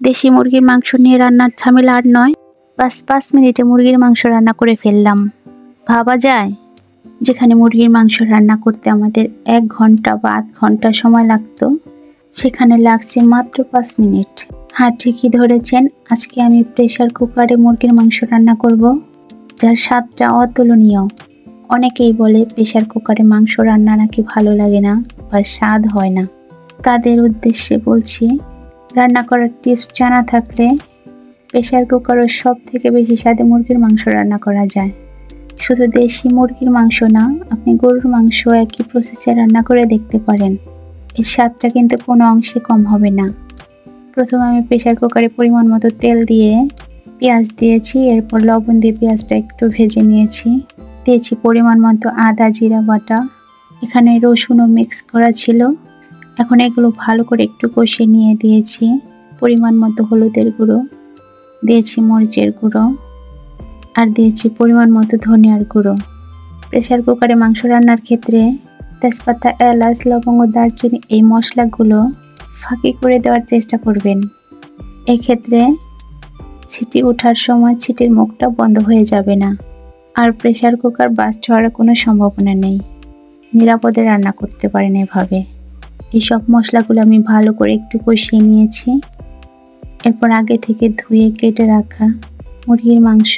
দেশি মুরগির মাংস নিয়ে রান্নার ঝামেলা আর নয়। 5 মিনিটে মুরগির মাংস রান্না করে ফেললাম। ভাবা যায়, যেখানে মুরগির মাংস রান্না করতে আমাদের 1 ঘন্টা বা আধ ঘন্টা সময় লাগতো, সেখানে লাগছে মাত্র 5 মিনিট। হ্যাঁ, ঠিকই ধরেছেন, আজকে আমি প্রেসার কুকারে মুরগির মাংস রান্না করব, যার স্বাদটা অতুলনীয়। অনেকেই বলে প্রেসার কুকারে মাংস রান্না নাকি ভালো লাগে না বা স্বাদ হয় না। তাদের উদ্দেশ্যে বলছি, রান্না করার টিপস জানা থাকলে প্রেসার কুকারও সব থেকে বেশি স্বাদে মুরগির মাংস রান্না করা যায়। শুধু দেশি মুরগির মাংস না, আপনি গরুর মাংস একই প্রসেসে রান্না করে দেখতে পারেন। এর স্বাদটা কিন্তু কোনো অংশে কম হবে না। প্রথমে আমি প্রেসার কুকারে পরিমাণ মতো তেল দিয়ে পেঁয়াজ দিয়েছি, এরপর লবণ দিয়ে পেঁয়াজটা একটু ভেজে নিয়েছি। দিয়েছি পরিমাণ মতো আদা জিরা বাটা, এখানে রসুনও মিক্স করা ছিল। এখন এগুলো ভালো করে একটু কষিয়ে নিয়ে দিয়েছি পরিমাণ মতো হলুদের গুঁড়ো, দিয়েছি মরিচের গুঁড়ো, আর দিয়েছি পরিমাণ মতো ধনিয়ার গুঁড়ো। প্রেসার কুকারে মাংস রান্নার ক্ষেত্রে তেজপাতা, এলাচ, লবঙ্গ, দারচিনি এই মশলাগুলো ফাঁকি করে দেওয়ার চেষ্টা করবেন। এক্ষেত্রে ছিটি ওঠার সময় ছিটির মুখটা বন্ধ হয়ে যাবে না, আর প্রেসার কুকার বাস্ট হওয়ার কোনো সম্ভাবনা নেই। নিরাপদে রান্না করতে পারেন এভাবে। এই সব মশলাগুলো আমি ভালো করে একটু কষিয়ে নিয়েছি। এরপর আগে থেকে ধুয়ে কেটে রাখা মুরগির মাংস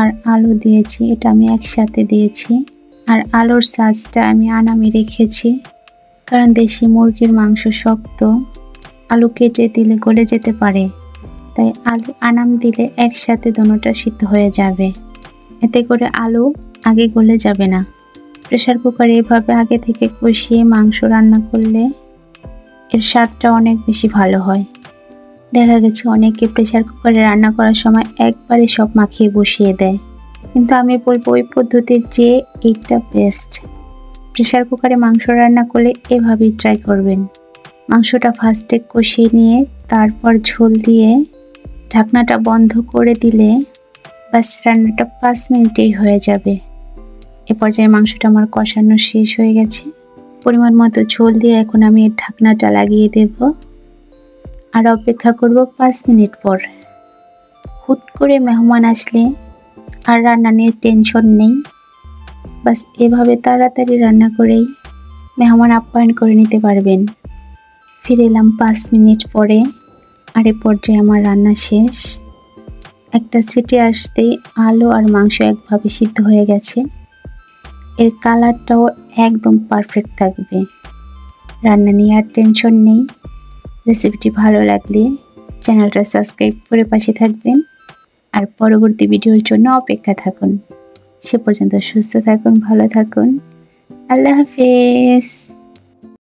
আর আলু দিয়েছি, এটা আমি একসাথে দিয়েছি। আর আলুর সাইজটা আমি আনামি রেখেছি, কারণ দেশি মুরগির মাংস শক্ত, আলু কেটে দিলে গলে যেতে পারে। তাই আলু আনাম দিলে একসাথে দোনোটা সিদ্ধ হয়ে যাবে, এতে করে আলু আগে গলে যাবে না। প্রেসার কুকারে এভাবে আগে থেকে কষিয়ে মাংস রান্না করলে এর স্বাদটা অনেক বেশি ভালো হয়। দেখা গেছে অনেকে প্রেসার কুকারে রান্না করার সময় একবারে সব মাখিয়ে বসিয়ে দেয়, কিন্তু আমি বলবো ওই পদ্ধতির চেয়ে এইটা বেস্ট। প্রেসার কুকারে মাংস রান্না করলে এভাবেই ট্রাই করবেন। মাংসটা ফার্স্টে কষিয়ে নিয়ে তারপর ঝোল দিয়ে ঢাকনাটা বন্ধ করে দিলে বাস রান্নাটা 5 মিনিটেই হয়ে যাবে। এ পর্যায়ে মাংসটা আমার কষানো শেষ হয়ে গেছে। পরিমাণ মতো ঝোল দিয়ে এখন আমি এর ঢাকনাটা লাগিয়ে দেব আর অপেক্ষা করব 5 মিনিট পর। হুট করে মেহমান আসলে আর রান্না নিয়ে টেনশন নেই, বাস এভাবে তাড়াতাড়ি রান্না করেই মেহমান আপ্যায়ন করে নিতে পারবেন। ফিরে এলাম 5 মিনিট পরে, আর এ পর্যায়ে আমার রান্না শেষ। একটা সিটি আসতেই আলু আর মাংস একভাবে সিদ্ধ হয়ে গেছে। এর কালারটাও একদম পারফেক্ট থাকবে। রান্না নিয়ে আর টেনশন নেই। রেসিপিটি ভালো লাগলে চ্যানেলটা সাবস্ক্রাইব করে পাশে থাকবেন, আর পরবর্তী ভিডিওর জন্য অপেক্ষা থাকুন। সে পর্যন্ত সুস্থ থাকুন, ভালো থাকুন। আল্লাহ হাফেজ।